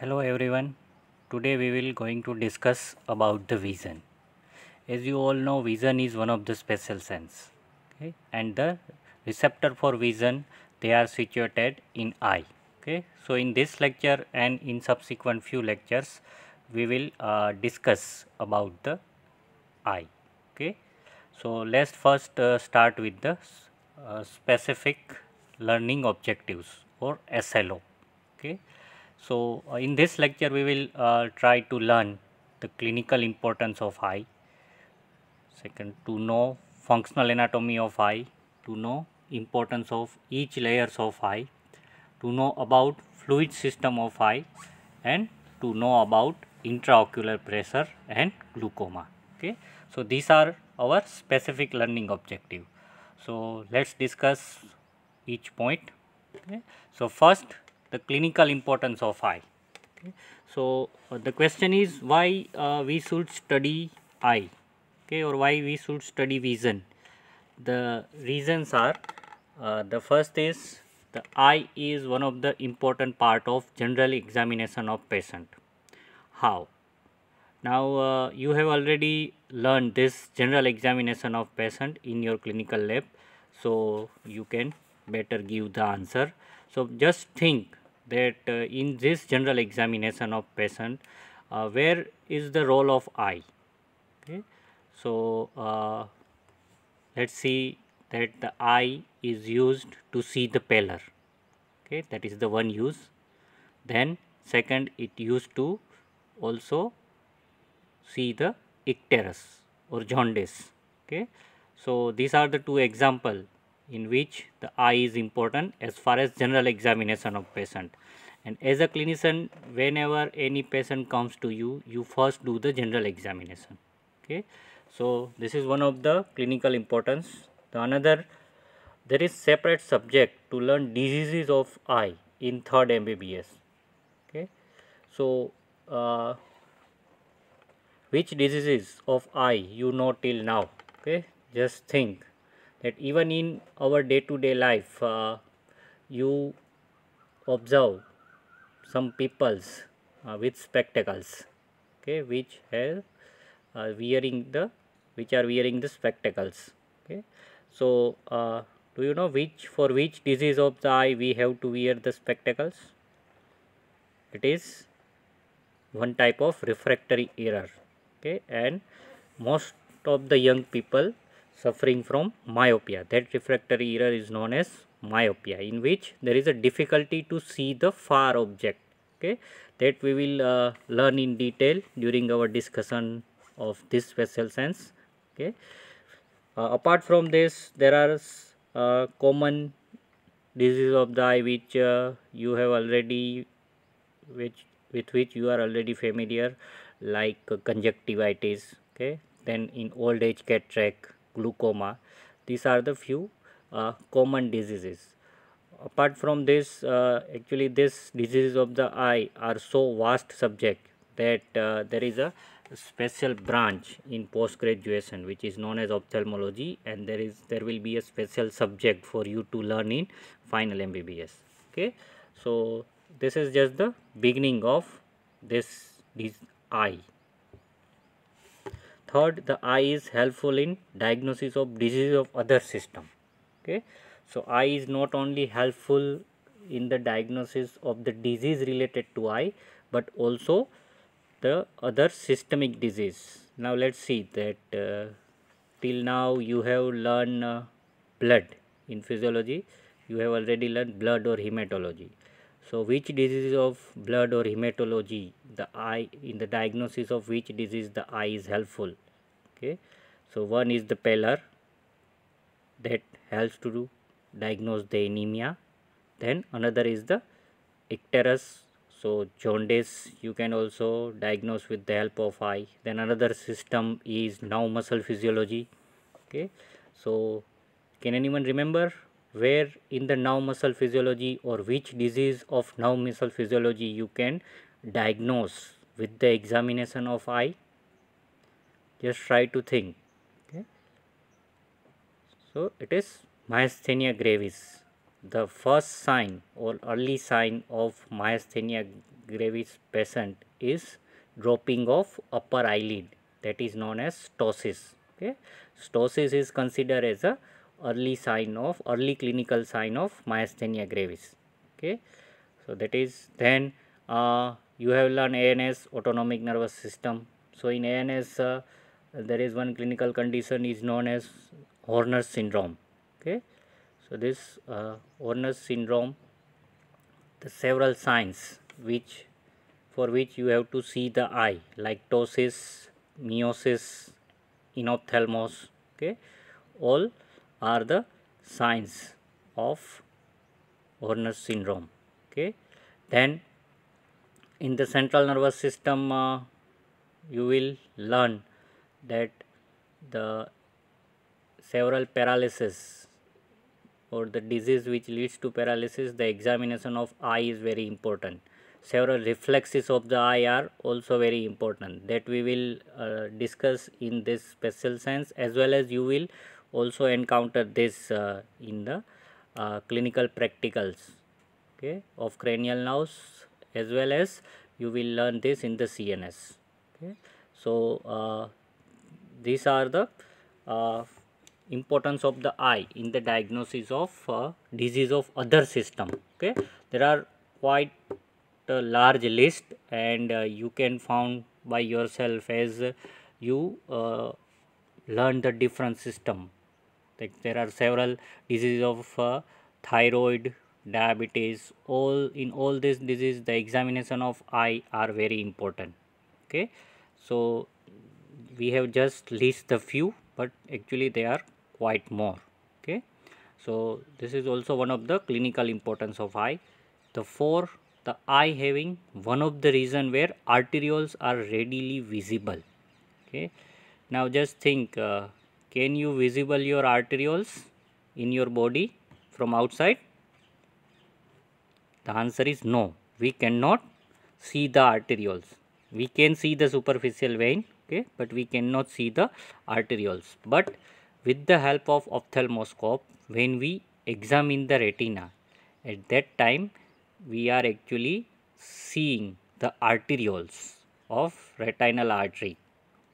Hello everyone. Today we will going to discuss about the vision. As you all know, vision is one of the special sense. Okay, and the receptor for vision, they are situated in eye. Okay, so in this lecture and in subsequent few lectures, we will discuss about the eye. Okay, so let's first start with the specific learning objectives or SLO. Okay, so in this lecture we will try to learn the clinical importance of eye. Second, to know functional anatomy of eye, to know importance of each layers of eye, to know about fluid system of eye, and to know about intraocular pressure and glaucoma. Okay, so these are our specific learning objective. So let's discuss each point. Okay, so first, the clinical importance of eye. Okay, so the question is why we should study eye. Okay, or why we should study vision. The reasons are, the first is the eye is one of the important part of general examination of patient. How? Now you have already learned this general examination of patient in your clinical lab, so you can better give the answer. So just think that in this general examination of patient, where is the role of eye? Okay, so let's see that the eye is used to see the pallor. Okay, that is the one use. Then second, it used to also see the icterus or jaundice. Okay, so these are the two example in which the eye is important as far as general examination of patient. And as a clinician, whenever any patient comes to you, you first do the general examination. Okay, so this is one of the clinical importance. The another, there is separate subject to learn diseases of eye in third MBBS. Okay, so which diseases of eye you know till now? Okay, just think that even in our day to day life, you observe some peoples with spectacles, okay, which have wearing the which are wearing the spectacles. Okay, so do you know which for which disease of the eye we have to wear the spectacles? It is one type of refractory error. Okay, and most of the young people suffering from myopia, that refractory error is known as myopia, in which there is a difficulty to see the far object. Okay, that we will learn in detail during our discussion of this special sense. Okay, apart from this, there are common disease of the eye which you have already which with which you are already familiar, like conjunctivitis. Okay, then in old age cataract, glaucoma. These are the few common diseases. Apart from this, actually this diseases of the eye are so vast subject that there is a special branch in post graduation which is known as ophthalmology, and there will be a special subject for you to learn in final MBBS. Okay, so this is just the beginning of this eye. Third, the eye is helpful in diagnosis of disease of other system. Okay, so eye is not only helpful in the diagnosis of the disease related to eye, but also the other systemic disease. Now let's see that till now you have learned blood in physiology. You have already learned blood or hematology. So which disease of blood or hematology, the eye, in the diagnosis of which disease the eye is helpful? Okay, so one is the pallor, that helps to diagnose the anemia. Then another is the icterus, so jaundice you can also diagnose with the help of eye. Then another system is nerve muscle physiology. Okay, so can anyone remember where in the nerve muscle physiology or which disease of nerve muscle physiology you can diagnose with the examination of eye? Just try to think. Okay, so it is myasthenia gravis. The first sign or early sign of myasthenia gravis patient is dropping of upper eyelid, that is known as ptosis. Okay, ptosis is considered as a early clinical sign of myasthenia gravis. Okay, so that is then you have learned ANS, autonomic nervous system. So in ANS there is one clinical condition is known as Horner's syndrome. Okay, so this Horner's syndrome, the several signs which for which you have to see the eye like ptosis, miosis, enophthalmos. Okay, all are the signs of Horner's syndrome. Okay, then in the central nervous system you will learn that the several paralysis or the disease which leads to paralysis, the examination of eye is very important. Several reflexes of the eye are also very important, that we will discuss in this special sense, as well as you will also encounter this in the clinical practicals, okay, of cranial nerves, as well as you will learn this in the CNS. Okay, so these are the importance of the eye in the diagnosis of disease of other system. Okay, there are quite a large list, and you can found by yourself as you learn the different system. Like there are several diseases of thyroid, diabetes. All this disease, the examination of eye are very important. Okay, so we have just list the few, but actually they are quite more. Okay, so this is also one of the clinical importance of eye. The eye having one of the reason where arterioles are readily visible. Okay, now just think, can you visible your arterioles in your body from outside? The answer is no. We cannot see the arterioles. We can see the superficial vein, okay, but we cannot see the arterioles. But with the help of ophthalmoscope, when we examine the retina, at that time we are actually seeing the arterioles of retinal artery.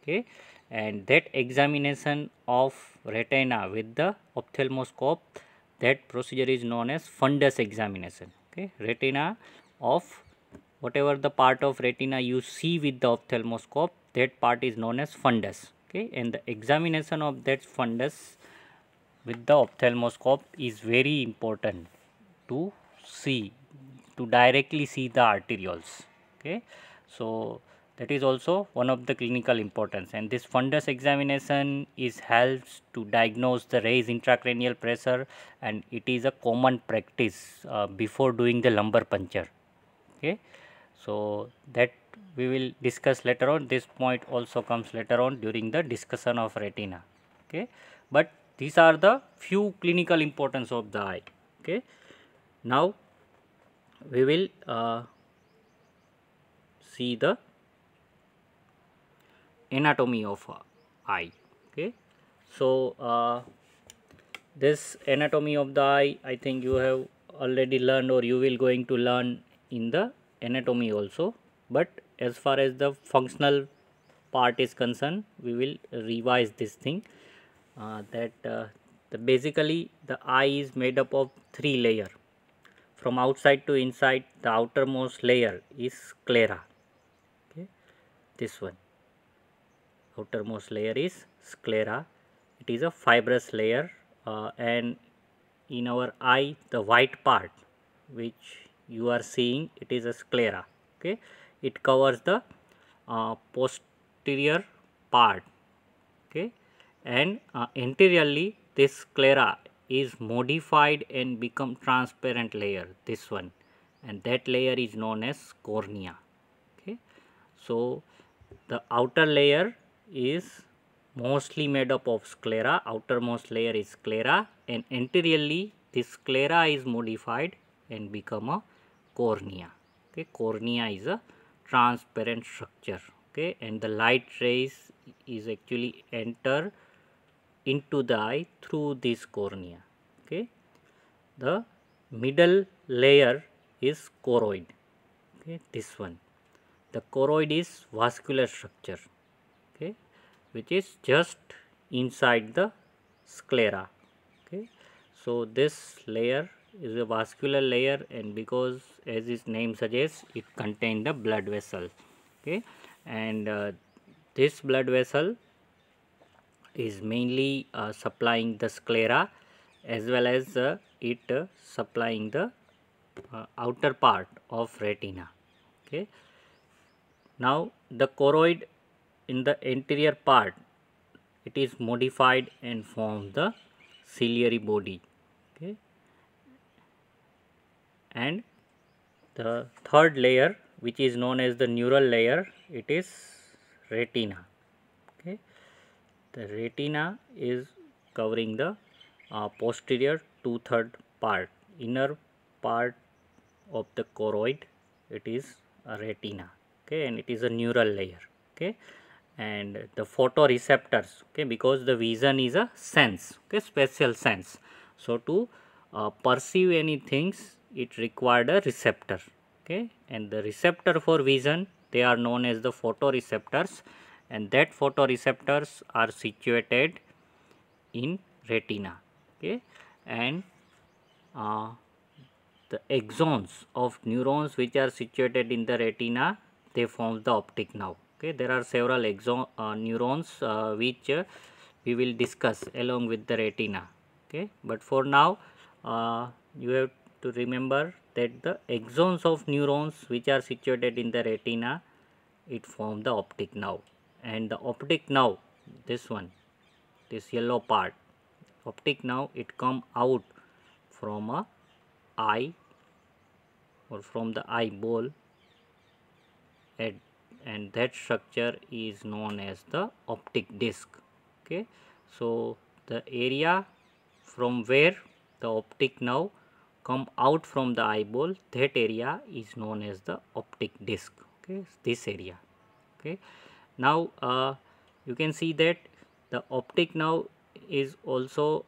Okay, and that examination of retina with the ophthalmoscope, that procedure is known as fundus examination. Okay, retina of whatever the part of retina you see with the ophthalmoscope, that part is known as fundus. Okay, and the examination of that fundus with the ophthalmoscope is very important to see, to directly see the arterioles. Okay, so that is also one of the clinical importance, and this fundus examination is helps to diagnose the raised intracranial pressure, and it is a common practice before doing the lumbar puncture. Okay, so that we will discuss later on. This point also comes later on during the discussion of retina. Okay, but these are the few clinical importance of the eye. Okay, now we will see the anatomy of eye. Okay, so this anatomy of the eye, I think you have already learned, or you will going to learn in the anatomy also, but as far as the functional part is concerned, we will revise this thing, basically the eye is made up of three layer. From outside to inside, the outermost layer is sclera. Okay, this one, outermost layer is sclera. It is a fibrous layer, and in our eye, the white part which you are seeing, it is a sclera. Okay, it covers the posterior part. Okay, and anteriorly this sclera is modified and become transparent layer, this one, and that layer is known as cornea. Okay, so the outer layer is mostly made up of sclera, outermost layer is sclera, and anteriorly this sclera is modified and become a cornea. Okay, cornea is a transparent structure. Okay, and the light rays is actually enter into the eye through this cornea. Okay, the middle layer is choroid. Okay, this one. The choroid is vascular structure, okay, which is just inside the sclera. Okay, so this layer is a vascular layer, and because as its name suggests, it contains the blood vessel. Okay, and this blood vessel is mainly supplying the sclera, as well as it supplying the outer part of retina. Okay, now the choroid in the anterior part, it is modified and forms the ciliary body. Okay, and the third layer, which is known as the neural layer, it is retina. Okay, the retina is covering the posterior 2/3 part, inner part of the choroid. It is a retina. Okay, and it is a neural layer. Okay, and the photoreceptors, okay, because the vision is a sense, okay, spatial sense. So to perceive any things, it required a receptor. Okay, and the receptor for vision, they are known as the photoreceptors, and that photoreceptors are situated in retina. Okay, and uh, the axons of neurons which are situated in the retina, they form the optic nerve. Okay, there are several neurons which we will discuss along with the retina. Okay, but for now you have to remember that the axons of neurons which are situated in the retina, it form the optic nerve, and the optic nerve, this one, this yellow part, optic nerve, it come out from a eye or from the eyeball, and that structure is known as the optic disc. Okay, so the area from where the optic nerve come out from the eyeball, that area is known as the optic disc. Okay, this area. Okay, now you can see that the optic nerve is also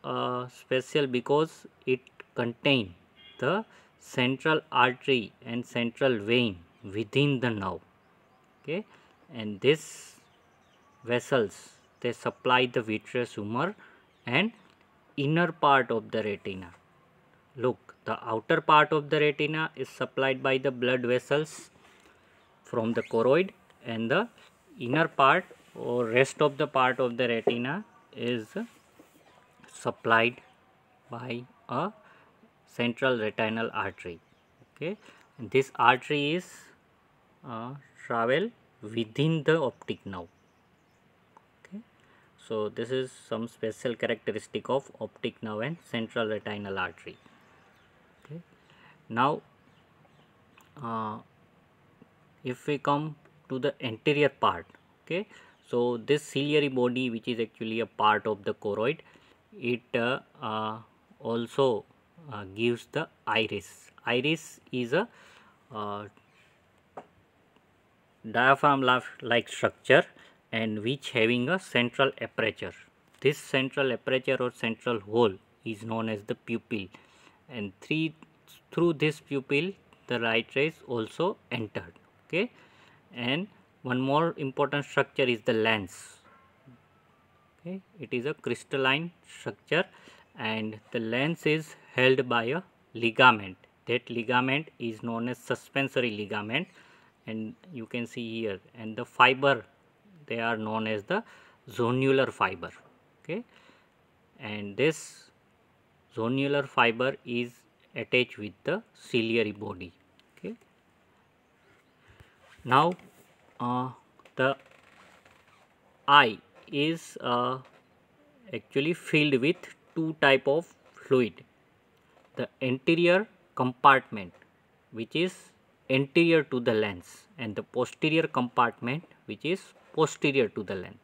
special because it contain the central artery and central vein within the nerve. Okay, and this vessels, they supply the vitreous humor and inner part of the retina. Look, the outer part of the retina is supplied by the blood vessels from the choroid, and the inner part or rest of the part of the retina is supplied by a central retinal artery. Okay, and this artery is travel within the optic nerve. Okay, so this is some special characteristic of optic nerve and central retinal artery. Okay, now if we come to the anterior part, okay, so this ciliary body, which is actually a part of the choroid, it also gives the iris. Iris is a diaphragm like structure, and which having a central aperture. This central aperture or central hole is known as the pupil, and through this pupil the light rays also entered. Okay, and one more important structure is the lens. Okay, it is a crystalline structure, and the lens is held by a ligament. That ligament is known as suspensory ligament, and you can see here, and the fiber, they are known as the zonular fiber. Okay, and this zonular fiber is attached with the ciliary body. Okay, now the eye is actually filled with two type of fluid: the anterior compartment, which is anterior to the lens, and the posterior compartment, which is posterior to the lens.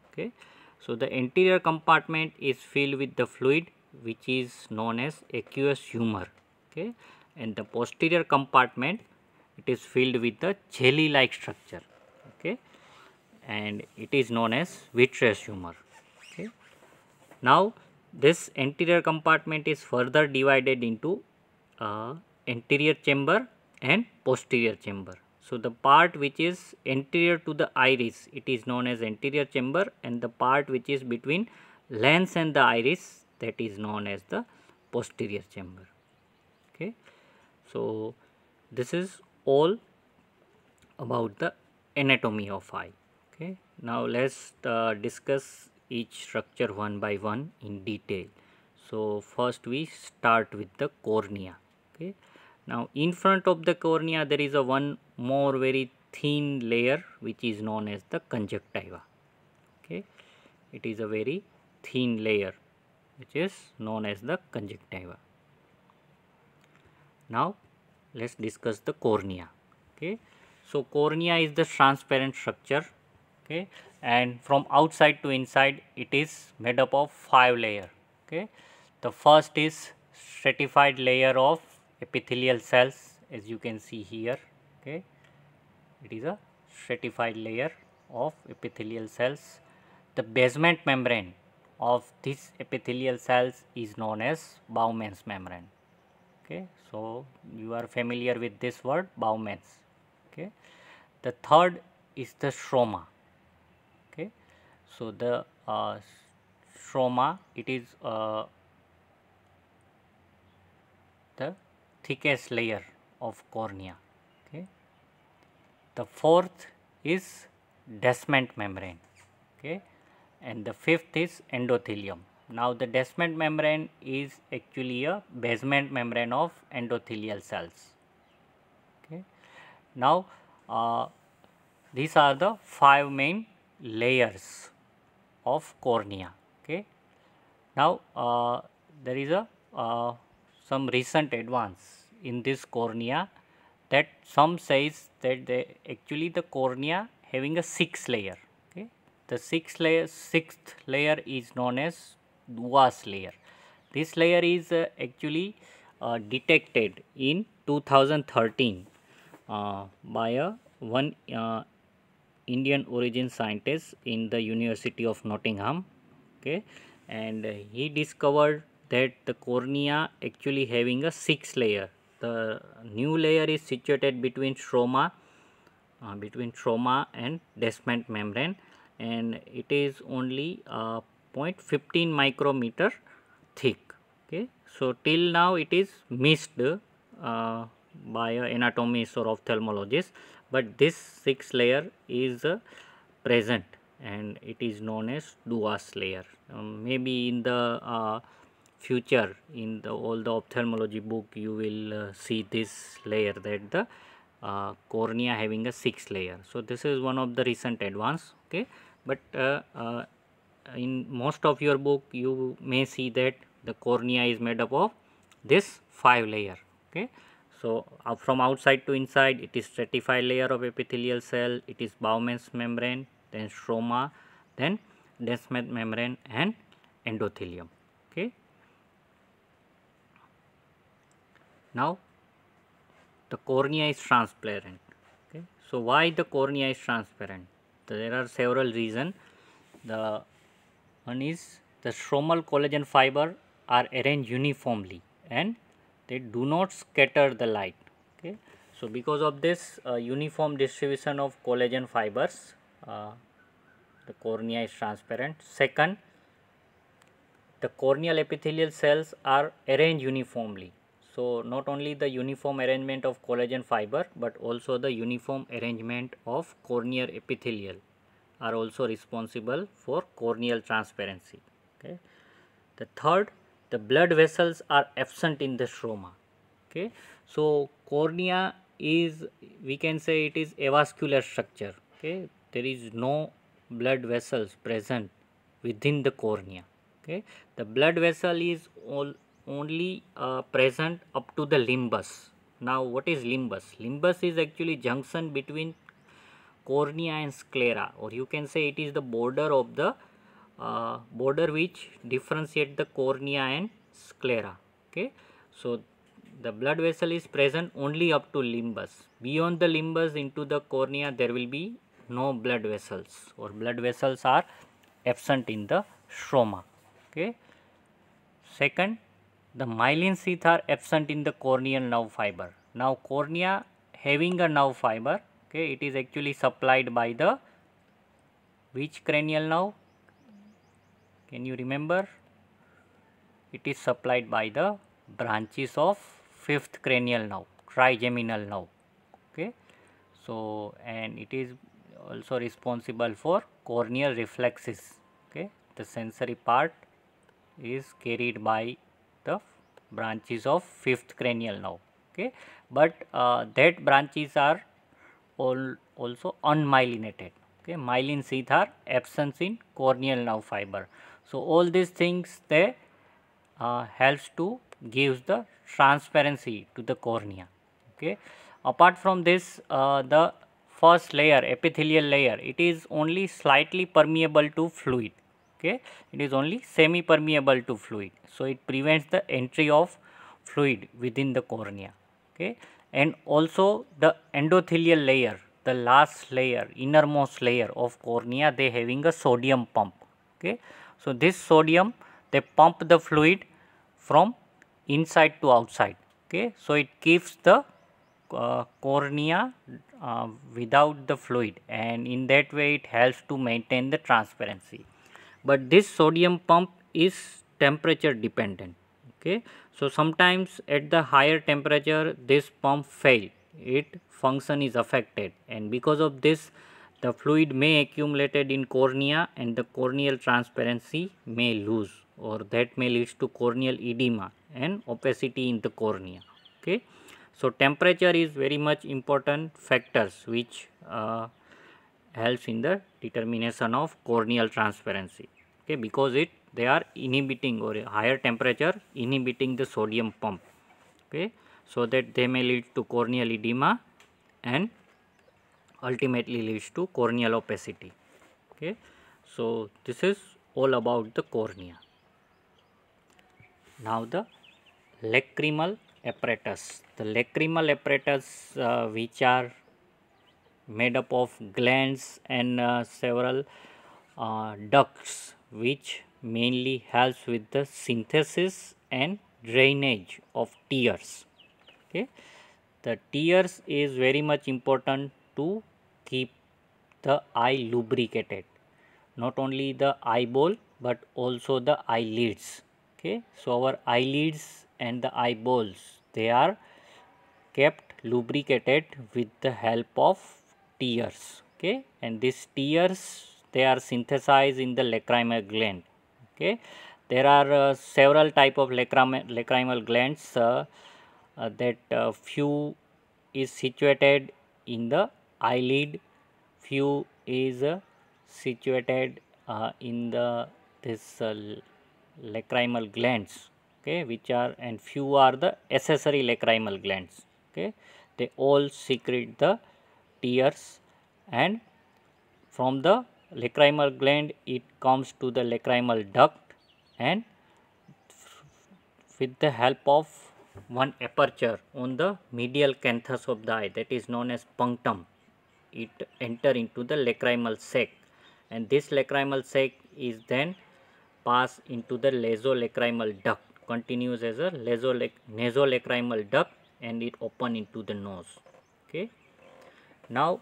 Okay, so the anterior compartment is filled with the fluid which is known as aqueous humor. Okay, and the posterior compartment, it is filled with the jelly like structure. Okay, and it is known as vitreous humor. Okay, now this anterior compartment is further divided into anterior chamber and posterior chamber. So the part which is anterior to the iris, it is known as anterior chamber, and the part which is between lens and the iris, that is known as the posterior chamber. Okay. So this is all about the anatomy of eye. Okay. Now let's discuss each structure one by one in detail. So first we start with the cornea. Okay. Now in front of the cornea there is a one more very thin layer which is known as the conjunctiva. Okay. It is a very thin layer which is known as the conjunctiva. Now let's discuss the cornea. Okay. So cornea is the transparent structure. Okay, and from outside to inside it is made up of 5 layers. Okay, the first is stratified layer of epithelial cells, as you can see here. Okay, it is a stratified layer of epithelial cells. The basement membrane of this epithelial cells is known as Bowman's membrane. Okay, so you are familiar with this word, Bowman's. Okay, the third is the stroma. Okay, so the stroma, it is the thickest layer of cornea. Okay, the fourth is Descemet membrane. Okay, and the fifth is endothelium. Now the Descemet membrane is actually a basement membrane of endothelial cells. Okay, now these are the 5 main layers of cornea. Okay, now there is a some recent advance in this cornea, that some says that actually the cornea having a 6 layer. Okay, the 6th layer is known as Duas layer. This layer is actually detected in 2013 by one Indian origin scientist in the University of Nottingham. Okay, and he discovered that the cornea actually having a 6 layer. The new layer is situated between stroma and Descemet membrane, and it is only 0.15 micrometer thick. Okay, so till now it is missed by anatomists or ophthalmologists, but this 6 layer is present, and it is known as Duas layer. Maybe in the future, in all the ophthalmology book, you will see this layer, that the cornea having a 6 layer. So this is one of the recent advance. Okay, but in most of your book you may see that the cornea is made up of this 5 layer. Okay, so from outside to inside it is stratified layer of epithelial cell, it is Bowman's membrane, then stroma, then Descemet membrane and endothelium. Okay, now the cornea is transparent. Okay, so why the cornea is transparent? There are several reasons. The one is the stromal collagen fiber are arranged uniformly and they do not scatter the light. Okay, so because of this uniform distribution of collagen fibers, the cornea is transparent. Second, the corneal epithelial cells are arranged uniformly. So not only the uniform arrangement of collagen fiber, but also the uniform arrangement of corneal epithelial are also responsible for corneal transparency. Okay, the third, the blood vessels are absent in the stroma. Okay, so cornea is, we can say it is avascular structure. Okay, there is no blood vessels present within the cornea. Okay, the blood vessel is only present up to the limbus. Now what is limbus? Limbus is actually junction between cornea and sclera, or you can say it is the border of the border which differentiate the cornea and sclera. Okay, so the blood vessel is present only up to limbus. Beyond the limbus into the cornea there will be no blood vessels, or blood vessels are absent in the stroma. Okay, second, the myelin sheath are absent in the corneal nerve fiber. Now cornea having a nerve fiber, okay, it is actually supplied by the which cranial nerve? Can you remember? It is supplied by the branches of fifth cranial nerve, trigeminal nerve. Okay, so and it is also responsible for corneal reflexes. Okay, the sensory part is carried by the branches of fifth cranial nerve. Okay, but that branches are also unmyelinated. Okay, myelin sheath are absent in corneal nerve fiber. So all these things they helps to gives the transparency to the cornea. Okay, apart from this, the first layer, epithelial layer, it is only slightly permeable to fluid. Okay, it is only semi permeable to fluid, so it prevents the entry of fluid within the cornea. Okay, and also the endothelial layer, the last layer, innermost layer of cornea, they having a sodium pump. Okay, so this sodium they pump the fluid from inside to outside. Okay, so it keeps the cornea without the fluid, and in that way it helps to maintain the transparency. But this sodium pump is temperature dependent. Okay, so sometimes at the higher temperature this pump fail, its function is affected, and because of this the fluid may accumulated in cornea and the corneal transparency may lose, or that may lead to corneal edema and opacity in the cornea. Okay, so temperature is very much important factors which helps in the determination of corneal transparency. Okay, because they are inhibiting, or a higher temperature inhibiting the sodium pump. Okay, so that they may lead to corneal edema and ultimately leads to corneal opacity. Okay, so this is all about the cornea. Now the lacrimal apparatus. The lacrimal apparatus which are made up of glands and several ducts which mainly helps with the synthesis and drainage of tears. Okay, the tears is very much important to keep the eye lubricated, not only the eyeball but also the eyelids. Okay, so our eyelids and the eyeballs, they are kept lubricated with the help of tears. Okay, and these tears they are synthesized in the lacrimal gland. Okay, there are several type of lacrimal glands that few is situated in the eyelid, few is situated in the this lacrimal glands. Okay, which are, and few are the accessory lacrimal glands. Okay, they all secrete the tears, and from the lacrimal gland it comes to the lacrimal duct, and with the help of one aperture on the medial canthus of the eye, that is known as punctum, it enter into the lacrimal sac, and this lacrimal sac is then pass into the nasolacrimal duct, continues as a nasolacrimal duct, and it open into the nose. Okay, now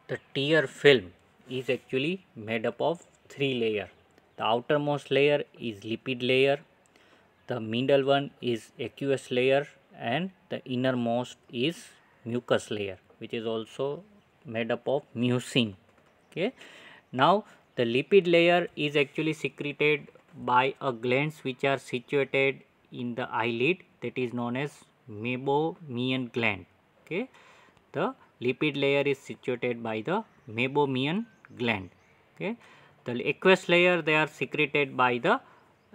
the tear film is actually made up of three layers. The outermost layer is lipid layer, the middle one is aqueous layer, and the innermost is mucus layer, which is also made up of mucin. Okay, now the lipid layer is actually secreted by a glands which are situated in the eyelid, that is known as meibomian gland. Okay, the lipid layer is situated by the meibomian gland. Okay, the aqueous layer they are secreted by the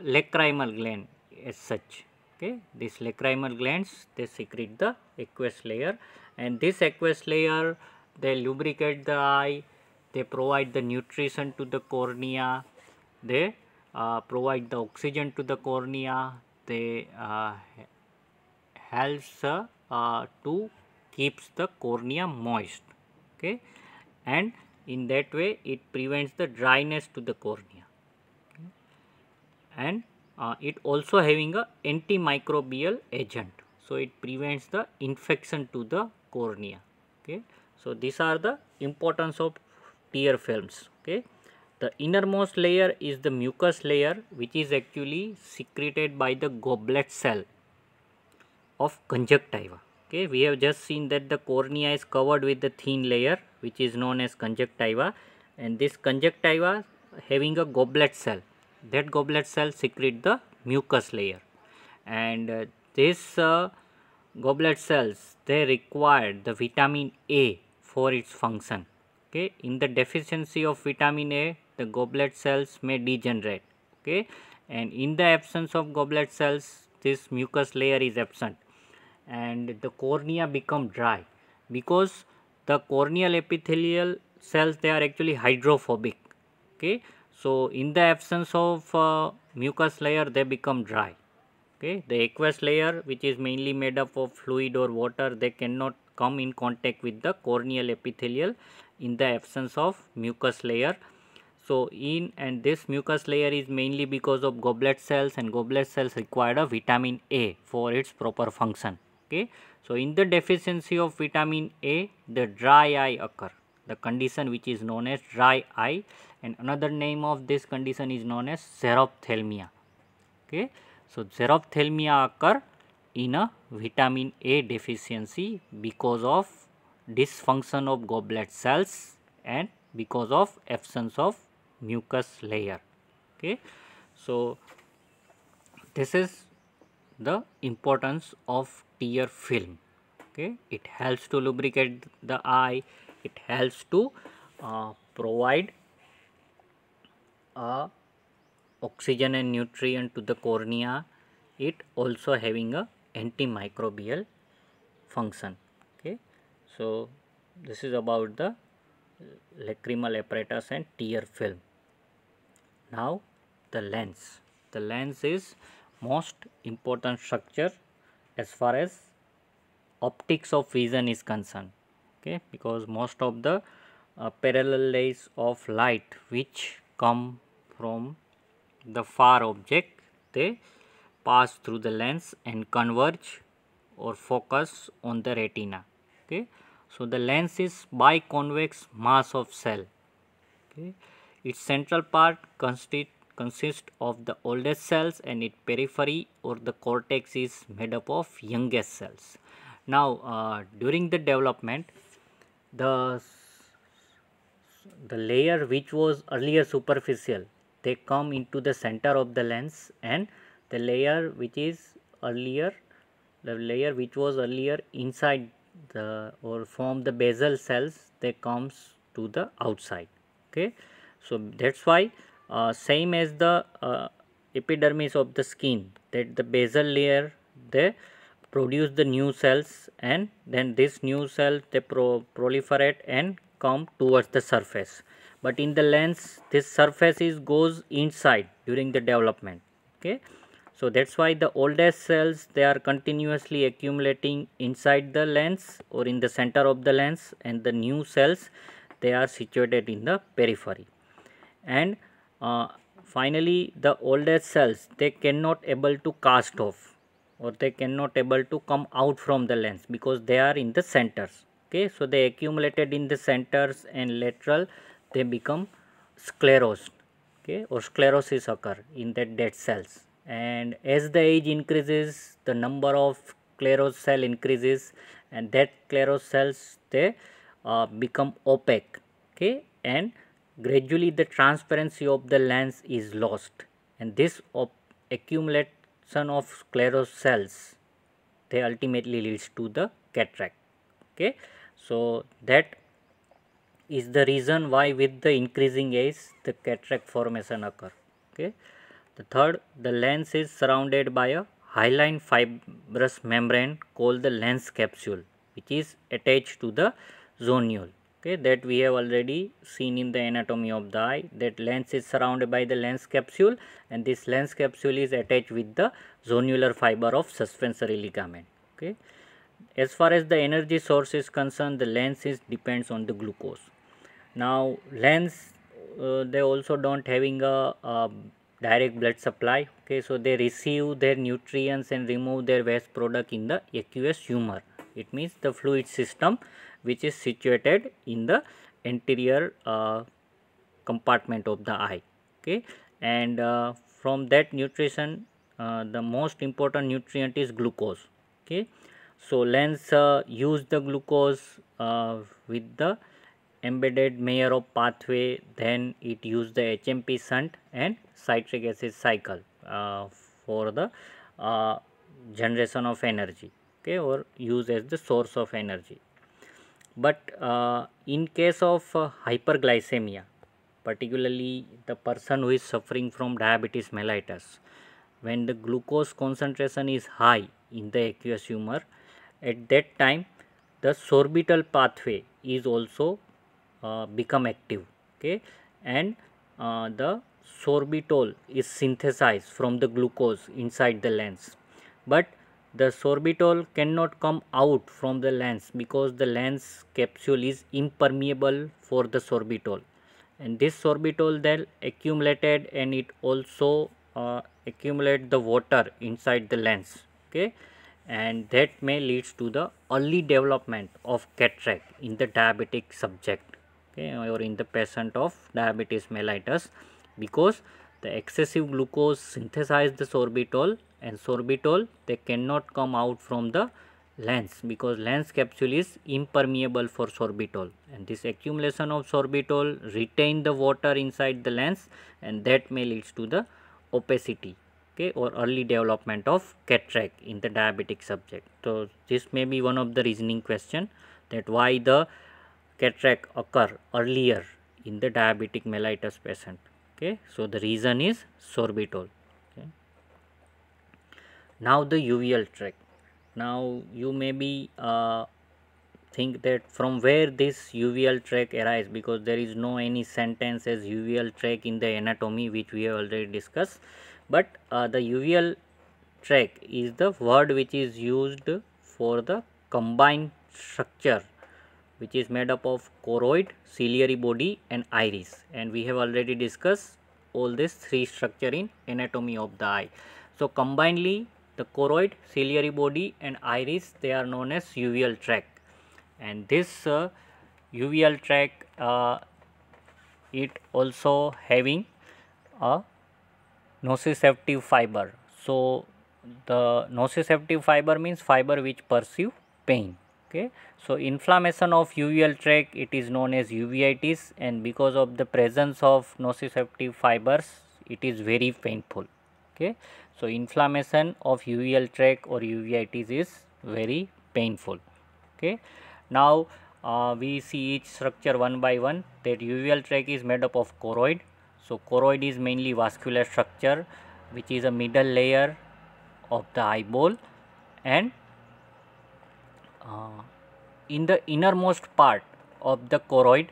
lacrimal gland as such. Okay, these lacrimal glands they secrete the aqueous layer, and this aqueous layer they lubricate the eye, they provide the nutrition to the cornea, they provide the oxygen to the cornea, they helps to keeps the cornea moist. Okay, and in that way it prevents the dryness to the cornea. Okay, and it also having a antimicrobial agent. so it prevents the infection to the cornea. Okay, so these are the importance of tear films. Okay, the innermost layer is the mucus layer, which is actually secreted by the goblet cell of conjunctiva. Okay, we have just seen that the cornea is covered with the thin layer which is known as conjunctiva, and this conjunctiva having a goblet cell. That goblet cell secrete the mucus layer, and this goblet cells, they require the vitamin A for its function. Okay, in the deficiency of vitamin A, the goblet cells may degenerate. Okay, and in the absence of goblet cells, this mucus layer is absent and the cornea become dry, because the corneal epithelial cells, they are actually hydrophobic. Okay, so in the absence of mucus layer, they become dry. Okay, the aqueous layer, which is mainly made up of fluid or water, they cannot come in contact with the corneal epithelial in the absence of mucus layer. So and this mucus layer is mainly because of goblet cells, and goblet cells require a vitamin A for its proper function. Okay, so in the deficiency of vitamin A, the dry eye occur, the condition which is known as dry eye, and another name of this condition is known as xerophthalmia. Okay, so xerophthalmia occur in a vitamin A deficiency because of dysfunction of goblet cells and because of absence of mucus layer. Okay, so this is the importance of tear film. Okay, it helps to lubricate the eye, it helps to provide oxygen and nutrient to the cornea. It also having a antimicrobial function. Okay, so this is about the lacrimal apparatus and tear film. Now the lens. The lens is most important structure as far as optics of vision is concerned. Okay, because most of the parallel rays of light which come from the far object, they pass through the lens and converge or focus on the retina. Okay, so the lens is biconvex mass of cell. Okay, its central part consists of the oldest cells, and its periphery or the cortex is made up of youngest cells. Now during the development, the layer which was earlier superficial, they come into the center of the lens, and the layer which was earlier inside the or from the basal cells, they comes to the outside. Okay, so that's why same as the epidermis of the skin, that the basal layer, they produce the new cells, and then this new cell, they proliferate and come towards the surface. But in the lens, this surface goes inside during the development. Okay, so that's why the oldest cells, they are continuously accumulating inside the lens or in the center of the lens, and the new cells, they are situated in the periphery. And finally the oldest cells, they cannot able to cast off, or they cannot able to come out from the lens because they are in the centers. Okay, so they accumulated in the centers, and lateral they become sclerosed. Okay, or sclerosis occur in that dead cells, and as the age increases, the number of sclerosed cell increases, and that sclerosed cells, they become opaque. Okay, and gradually the transparency of the lens is lost, and this accumulation of sclerosed cells, they ultimately leads to the cataract. Okay, so that is the reason why with the increasing age, the cataract formation occur. Okay, the third, the lens is surrounded by a hyaline fibrous membrane called the lens capsule, which is attached to the zonule. Okay, that we have already seen in the anatomy of the eye, that lens is surrounded by the lens capsule, and this lens capsule is attached with the zonular fiber of suspensory ligament. Okay, as far as the energy source is concerned, the lens depends on the glucose. Now lens, they also don't having a direct blood supply. Okay, so they receive their nutrients and remove their waste product in the aqueous humor. It means the fluid system which is situated in the anterior compartment of the eye. Okay, and from that nutrition, the most important nutrient is glucose. Okay, so lens use the glucose with the embedded Mayerhof pathway, then it use the HMP shunt and citric acid cycle for the uh, generation of energy, okay, or use as the source of energy. But in case of hyperglycemia, particularly the person who is suffering from diabetes mellitus, when the glucose concentration is high in the aqueous humor, at that time the sorbitol pathway is also become active. Okay, and the sorbitol is synthesized from the glucose inside the lens, but the sorbitol cannot come out from the lens because the lens capsule is impermeable for the sorbitol, and this sorbitol then accumulated and it also accumulate the water inside the lens. Okay, and that may leads to the early development of cataract in the diabetic subject, okay, or in the patient of diabetes mellitus, because the excessive glucose synthesize the sorbitol, and sorbitol they cannot come out from the lens because lens capsule is impermeable for sorbitol, and this accumulation of sorbitol retain the water inside the lens, and that may leads to the opacity, okay, or early development of cataract in the diabetic subject. So this may be one of the reasoning question, that why the cataract occur earlier in the diabetic mellitus patient. Okay, so the reason is sorbitol. Okay. Now the uveal tract. Now you may be think that from where this uveal tract arise, because there is no any sentence as uveal tract in the anatomy which we have already discussed, but the uveal tract is the word which is used for the combined structure which is made up of choroid, ciliary body and iris, and we have already discussed all these three structure in anatomy of the eye. So combinedly the choroid, ciliary body and iris, they are known as uveal tract, and this uveal tract it also having a nociceptive fiber. So the nociceptive fiber means fiber which perceive pain. Okay, so inflammation of uveal tract, it is known as uveitis, and because of the presence of nociceptive fibers, it is very painful. Okay, so inflammation of uveal tract or uveitis is very painful. Okay, now we see each structure one by one. That uveal tract is made up of choroid. So choroid is mainly vascular structure which is a middle layer of the eyeball, and in the innermost part of the choroid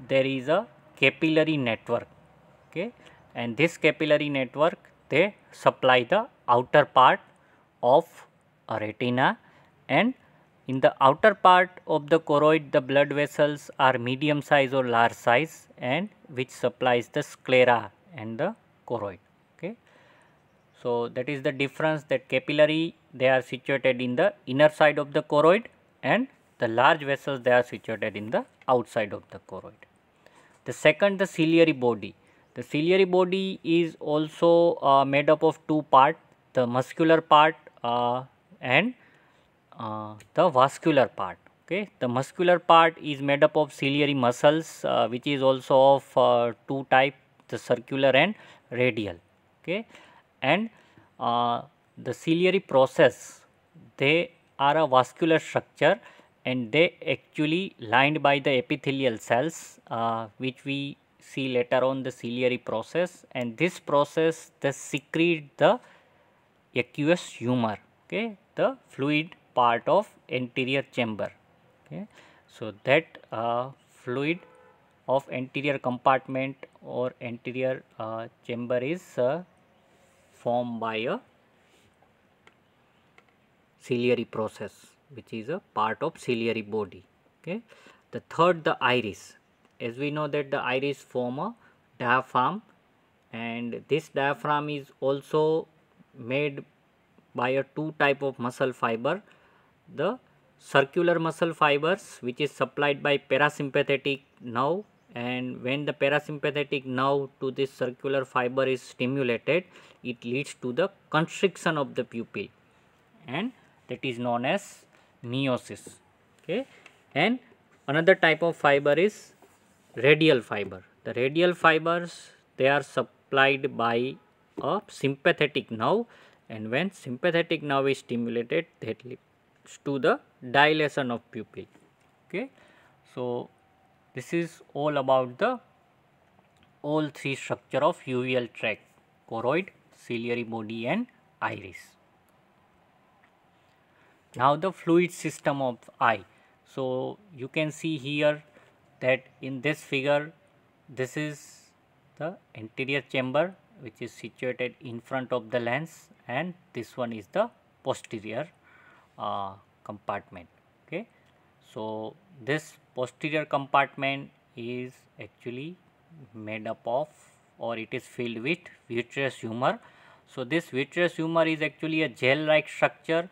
there is a capillary network. Okay, and this capillary network they supply the outer part of a retina, and in the outer part of the choroid the blood vessels are medium size or large size, and which supplies the sclera and the choroid. Okay, so that is the difference, that capillary they are situated in the inner side of the choroid, and the large vessels they are situated in the outside of the choroid. The second, the ciliary body. The ciliary body is also made up of two parts, the muscular part and the vascular part. Okay, the muscular part is made up of ciliary muscles which is also of two type, the circular and radial. Okay, and the ciliary process, they are a vascular structure, and they actually lined by the epithelial cells which we see later on the ciliary process, and this process they secrete the aqueous humor, okay, the fluid part of anterior chamber. Okay, so that fluid of anterior compartment or anterior chamber is formed by a ciliary process which is a part of ciliary body. Okay, the third, the iris. As we know that the iris form a diaphragm and this diaphragm is also made by a two type of muscle fiber, the circular muscle fibers which is supplied by parasympathetic nerve, and when the parasympathetic nerve to this circular fiber is stimulated, it leads to the constriction of the pupil, and that is known as meiosis. Okay. And another type of fiber is radial fiber. The radial fibers, they are supplied by a sympathetic nerve, and when sympathetic nerve is stimulated, that leads to the dilation of pupil. Okay. So this is all about the all three structure of uveal tract: choroid, ciliary body and iris. Now the fluid system of eye. So you can see here that in this figure, this is the anterior chamber which is situated in front of the lens, and this one is the posterior compartment. Okay. So this posterior compartment is actually made up of, or it is filled with vitreous humor. So this vitreous humor is actually a gel like structure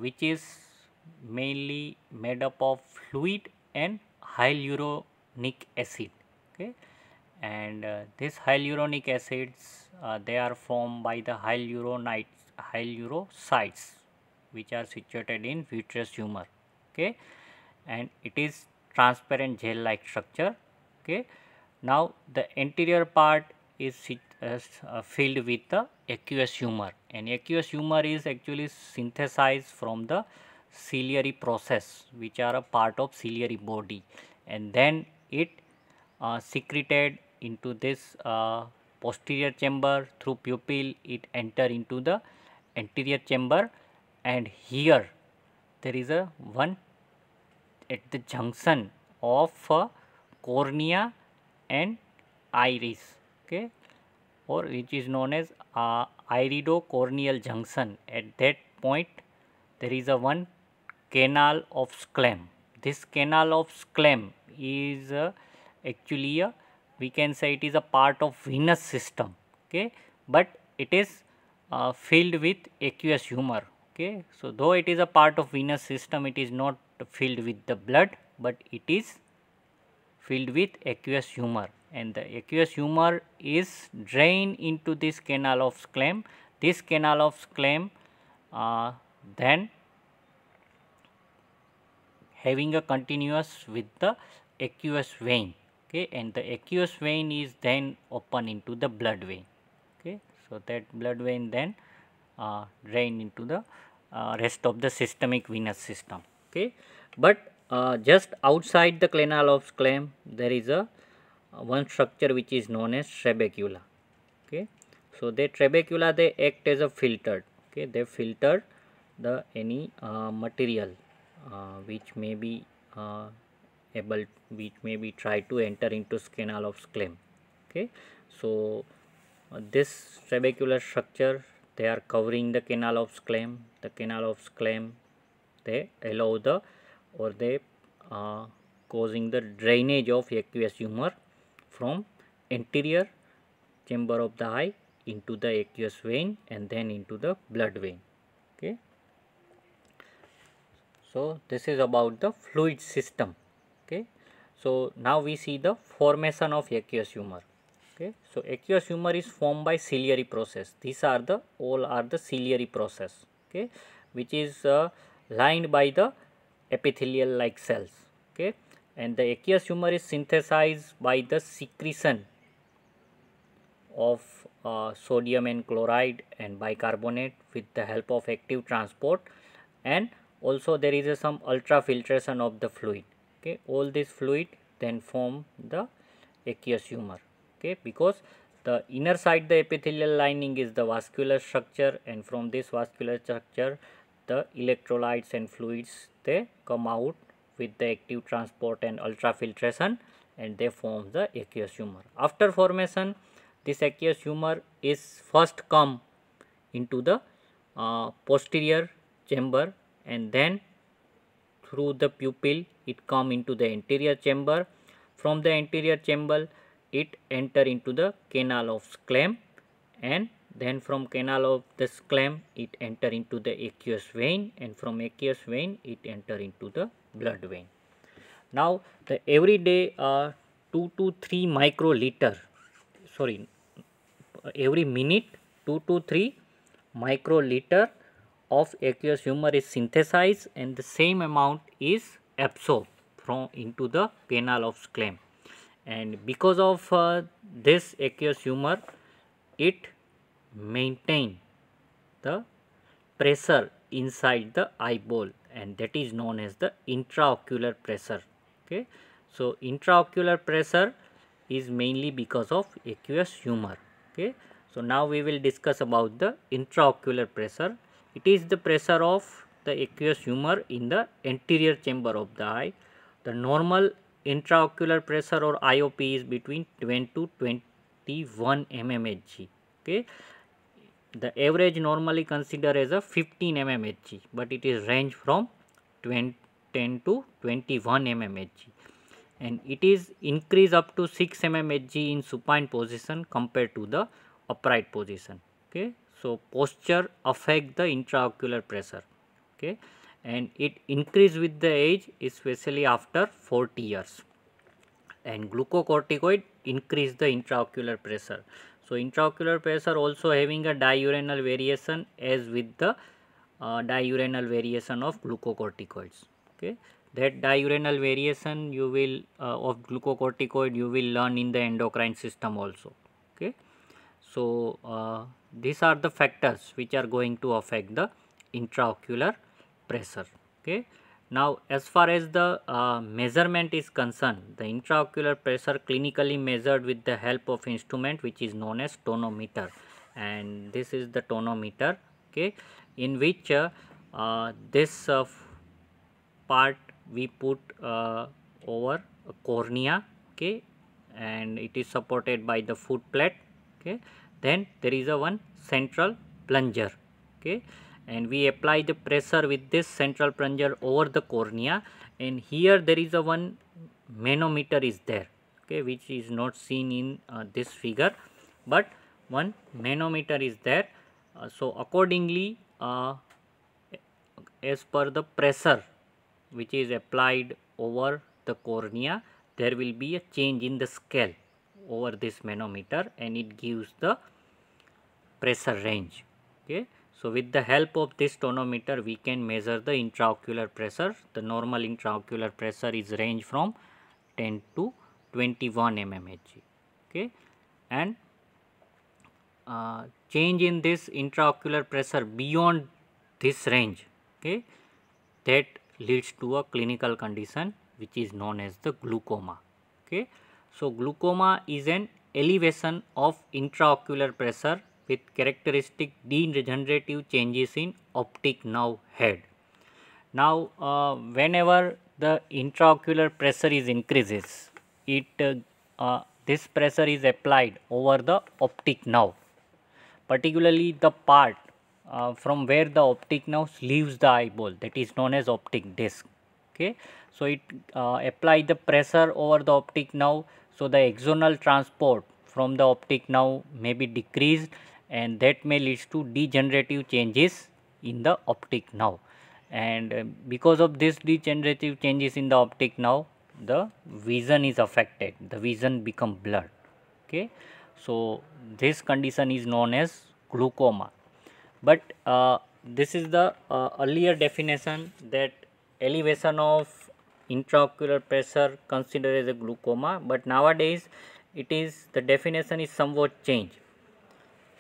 which is mainly made up of fluid and hyaluronic acid. Okay. And these hyaluronic acids, they are formed by the hyalurocytes which are situated in vitreous humor. Okay. And it is transparent gel like structure. Okay. Now the anterior part is filled with the aqueous humor, and aqueous humor is actually synthesized from the ciliary process which are a part of ciliary body, and then it secreted into this posterior chamber through pupil. It enter into the anterior chamber, and here there is a one at the junction of cornea and iris. Okay. Or which is known as iridocorneal junction. At that point there is a one canal of Schlemm. This canal of Schlemm is actually a, we can say it is a part of venous system. Okay. But it is filled with aqueous humor. Okay. So though it is a part of venous system, it is not filled with the blood, but it is filled with aqueous humor, and the aqueous humor is drained into this canal of Schlemm. This canal of Schlemm then having a continuous with the aqueous vein. Okay. And the aqueous vein is then open into the blood vein. Okay. So that blood vein then drain into the rest of the systemic venous system. Okay. But just outside the canal of Schlemm, there is a one structure which is known as trabecula. Okay. So the trabecula, they act as a filter. Okay. They filter the any material which may be try to enter into canal of Schlemm. Okay. So this trabecular structure, they are covering the canal of Schlemm. The canal of Schlemm, they allow the, or they causing the drainage of aqueous humor from anterior chamber of the eye into the aqueous vein and then into the blood vein. Okay. So this is about the fluid system. Okay. So now we see the formation of aqueous humor. Okay. So aqueous humor is formed by ciliary process. These are the all are the ciliary process. Okay, which is lined by the epithelial like cells. Okay. And the aqueous humor is synthesized by the secretion of sodium and chloride and bicarbonate with the help of active transport, and also there is some ultrafiltration of the fluid. Okay. All this fluid then form the aqueous humor. Okay. Because the inner side, the epithelial lining is the vascular structure, and from this vascular structure the electrolytes and fluids, they come out with the active transport and ultrafiltration, and they form the aqueous humor. After formation, this aqueous humor is first come into the posterior chamber, and then through the pupil it come into the anterior chamber. From the anterior chamber it enter into the canal of Schlemm, and then from canal of the Schlemm it enter into the aqueous vein, and from aqueous vein it enter into the blood vein. Now the every day 2 to 3 microliter, sorry, every minute 2 to 3 microliter of aqueous humor is synthesized, and the same amount is absorbed from into the canal of Schlemm. And because of this aqueous humor, it maintain the pressure inside the eyeball, and that is known as the intraocular pressure. Okay, so intraocular pressure is mainly because of aqueous humor. Okay, so now we will discuss about the intraocular pressure. It is the pressure of the aqueous humor in the anterior chamber of the eye. The normal intraocular pressure or IOP is between 20 to 21 mmHg. Okay, the average normally considered as a 15 mmHg, but it is range from 10 to 21 mmHg, and it is increase up to 6 mmHg in supine position compared to the upright position. Okay, so posture affect the intraocular pressure. Okay, and it increase with the age, especially after 40 years. And glucocorticoid increase the intraocular pressure. So intraocular pressure also having a diurnal variation as with the diurnal variation of glucocorticoids. Okay, that diurnal variation you will of glucocorticoid you will learn in the endocrine system also. Okay, so these are the factors which are going to affect the intraocular pressure. Okay, now as far as the measurement is concerned, the intraocular pressure clinically measured with the help of instrument which is known as tonometer, and this is the tonometer. Okay, in which this part we put over a cornea. Okay, and it is supported by the foot plate. Okay, then there is a one central plunger. Okay, and we apply the pressure with this central plunger over the cornea, and here there is a one manometer is there. Okay, which is not seen in this figure, but one manometer is there. So accordingly, as per the pressure which is applied over the cornea, there will be a change in the scale over this manometer, and it gives the pressure range. Okay, so with the help of this tonometer we can measure the intraocular pressure. The normal intraocular pressure is range from 10 to 21 mmHg. Okay, and change in this intraocular pressure beyond this range, okay, that leads to a clinical condition which is known as the glaucoma. Okay, so glaucoma is an elevation of intraocular pressure with characteristic degenerative changes in optic nerve head. Now whenever the intraocular pressure is increases, it this pressure is applied over the optic nerve, particularly the part from where the optic nerve leaves the eyeball, that is known as optic disc. Okay, so it apply the pressure over the optic nerve, so the axonal transport from the optic nerve may be decreased, and that may lead to degenerative changes in the optic nerve, and because of this degenerative changes in the optic nerve, the vision is affected, the vision become blurred. Okay, so this condition is known as glaucoma. But this is the earlier definition, that elevation of intraocular pressure considered as a glaucoma, but nowadays it is, the definition is somewhat changed.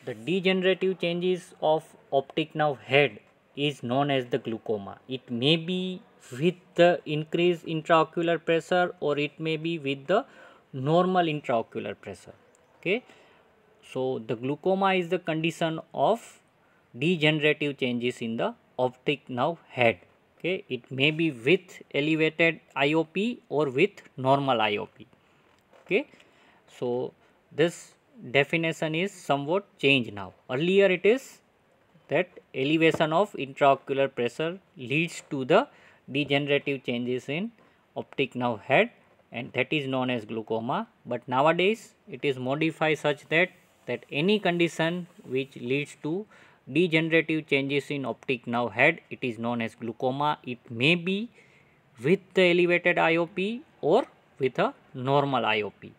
The degenerative changes of optic nerve head is known as the glaucoma. It may be with the increased intraocular pressure, or it may be with the normal intraocular pressure. Okay, so the glaucoma is the condition of degenerative changes in the optic nerve head. Okay, it may be with elevated IOP or with normal IOP. Okay, so this definition is somewhat changed now. Earlier it is that elevation of intraocular pressure leads to the degenerative changes in optic nerve head, and that is known as glaucoma. But nowadays it is modified such that any condition which leads to degenerative changes in optic nerve head, it is known as glaucoma. It may be with the elevated IOP or with a normal IOP,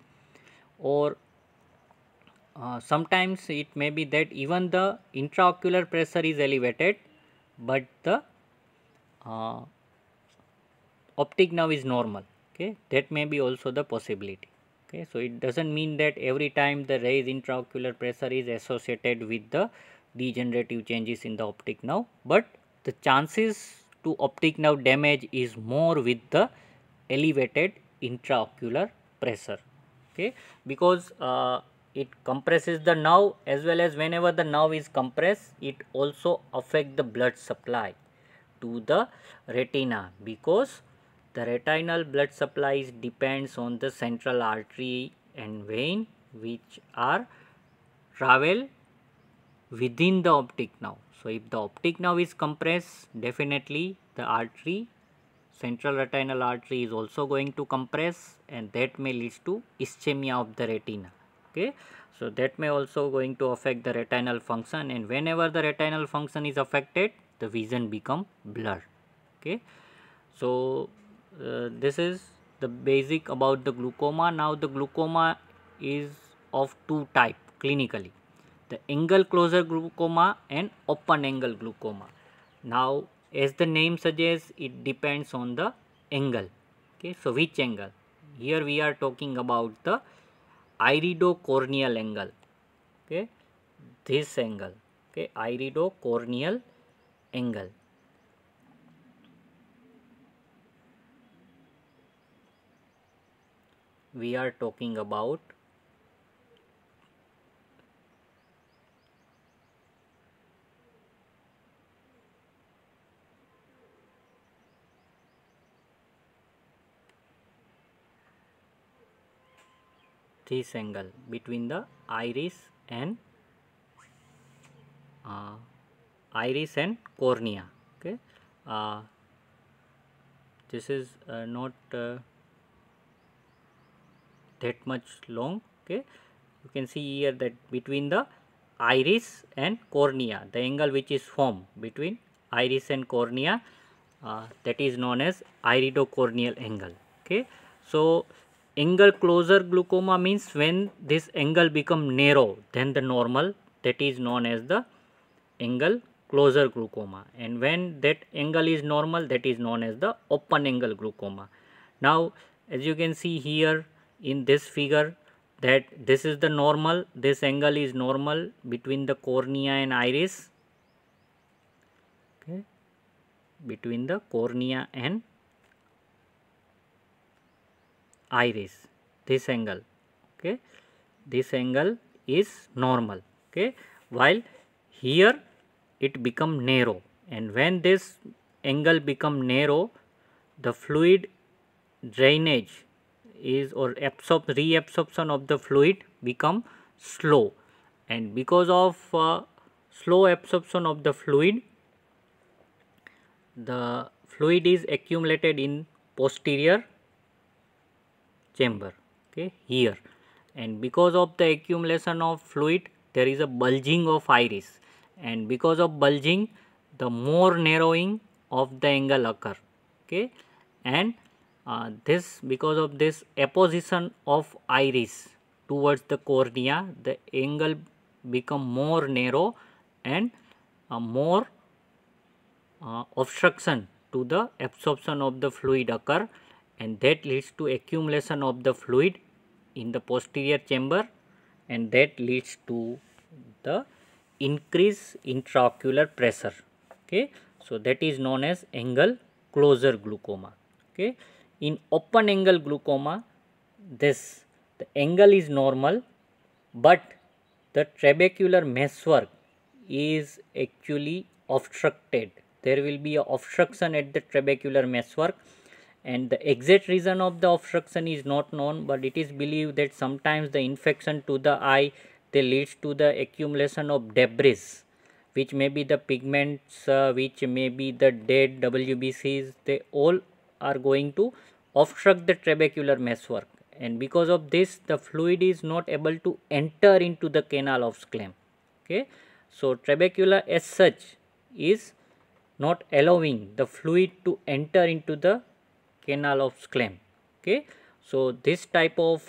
or sometimes it may be that even the intraocular pressure is elevated, but the optic nerve is normal. Okay, that may be also the possibility. Okay, so it doesn't mean that every time the raised intraocular pressure is associated with the degenerative changes in the optic nerve, but the chances to optic nerve damage is more with the elevated intraocular pressure. Okay, because it compresses the nerve, as well as whenever the nerve is compressed, it also affect the blood supply to the retina, because the retinal blood supply depends on the central artery and vein which are travel within the optic nerve. So if the optic nerve is compressed, definitely the artery, central retinal artery, is also going to compress, and that may lead to ischemia of the retina. Okay, so that may also going to affect the retinal function, and whenever the retinal function is affected, the vision become blurred. Okay, so this is the basic about the glaucoma. Now the glaucoma is of two type clinically: the angle closure glaucoma and open angle glaucoma. Now as the name suggests, it depends on the angle. Okay, so which angle? Here we are talking about the iridocorneal angle. Okay, this angle. Okay, iridocorneal angle. We are talking about this angle between the iris and cornea. Okay, this is not that much long. Okay, you can see here that between the iris and cornea, the angle which is formed between iris and cornea, that is known as iridocorneal angle. Okay, so angle closure glaucoma means when this angle become narrow than the normal, that is known as the angle closure glaucoma, and when that angle is normal, that is known as the open angle glaucoma. Now as you can see here in this figure, that this is the normal, this angle is normal between the cornea and iris. Okay, between the cornea and iris, this angle. Okay, this angle is normal. Okay, while here it become narrow, and when this angle become narrow, the fluid drainage is, or reabsorption of the fluid become slow, and because of slow absorption of the fluid is accumulated in posterior chamber. Okay, here, and because of the accumulation of fluid, there is a bulging of iris, and because of bulging, the more narrowing of the angle occur. Okay, and this, because of this apposition of iris towards the cornea, the angle become more narrow, and more obstruction to the absorption of the fluid occur, and that leads to accumulation of the fluid in the posterior chamber, and that leads to the increase intraocular pressure. Okay, so that is known as angle closure glaucoma. Okay, in open angle glaucoma, the angle is normal, but the trabecular meshwork is actually obstructed. There will be an obstruction at the trabecular meshwork, and the exact reason of the obstruction is not known, but it is believed that sometimes the infection to the eye, they leads to the accumulation of debris, which may be the pigments, which may be the dead WBCs. They all are going to obstruct the trabecular meshwork, and because of this the fluid is not able to enter into the canal of Schlemm. Okay, so trabecula as such is not allowing the fluid to enter into the canal of Schlemm. Okay, so this type of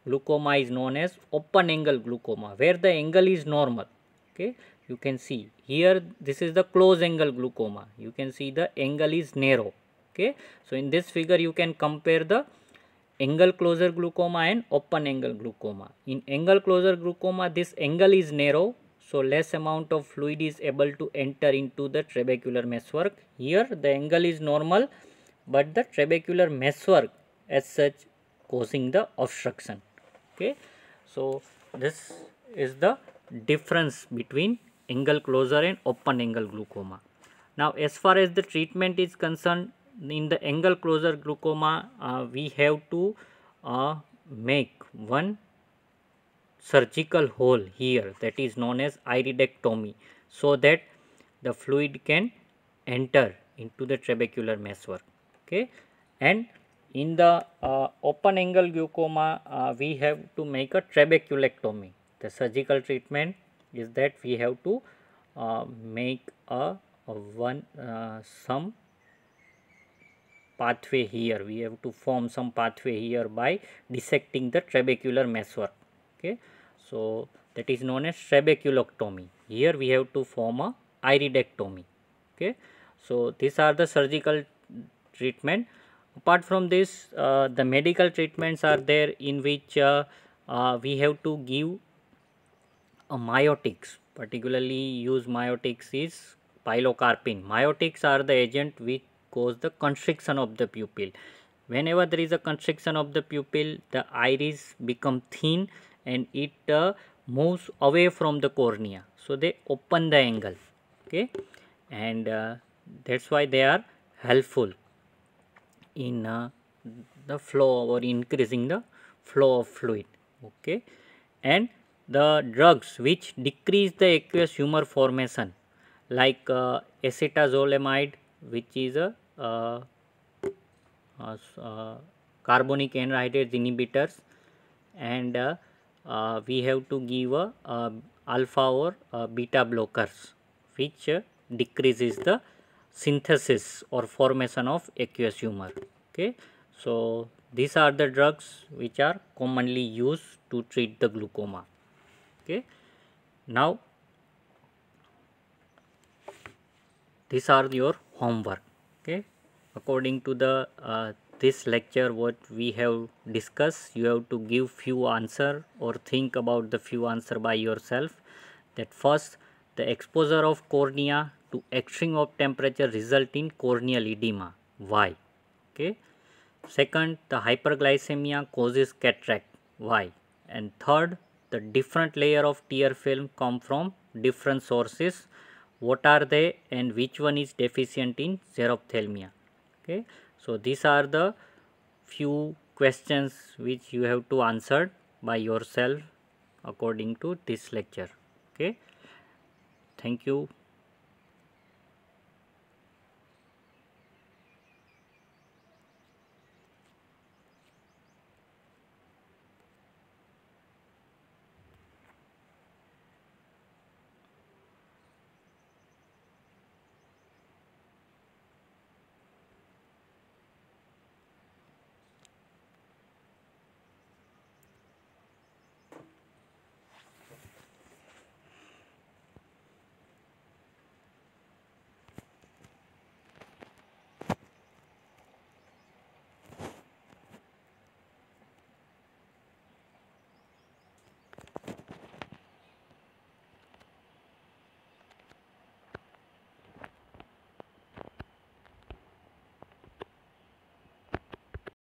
glaucoma is known as open angle glaucoma, where the angle is normal. Okay, you can see here this is the close angle glaucoma. You can see the angle is narrow. Okay, so in this figure you can compare the angle closure glaucoma and open angle glaucoma. In angle closure glaucoma, this angle is narrow, so less amount of fluid is able to enter into the trabecular meshwork. Here the angle is normal, but the trabecular meshwork as such causing the obstruction. Okay, so this is the difference between angle closure and open angle glaucoma. Now as far as the treatment is concerned, in the angle closure glaucoma we have to make one surgical hole here, that is known as iridectomy, so that the fluid can enter into the trabecular meshwork. Okay, and in the open angle glaucoma we have to make a trabeculectomy. The surgical treatment is that we have to make some pathway here. We have to form some pathway here by dissecting the trabecular meshwork. Okay, so that is known as trabeculectomy. Here we have to form a iridectomy. Okay, so these are the surgical treatment. Apart from this, the medical treatments are there, in which we have to give myotics. Particularly use myotics is pilocarpine. Myotics are the agent which cause the constriction of the pupil. Whenever there is a constriction of the pupil, the iris become thin and it moves away from the cornea, so they open the angle. Okay, and that's why they are helpful in the flow or increasing the flow of fluid. Okay, and the drugs which decrease the aqueous humor formation, like acetazolamide, which is a carbonic anhydrase inhibitors, and we have to give alpha or beta blockers, which decreases the synthesis or formation of aqueous humor. Okay, so these are the drugs which are commonly used to treat the glaucoma. Okay, now these are your homework. Okay, according to the this lecture what we have discussed, you have to give few answer or think about the few answer by yourself. That first, the exposure of cornea to extreme of temperature result in corneal edema. Why? Okay, second, the hyperglycemia causes cataract. Why? And third, the different layer of tear film come from different sources. What are they and which one is deficient in xerophthalmia? Okay, so these are the few questions which you have to answer by yourself according to this lecture. Okay, thank you.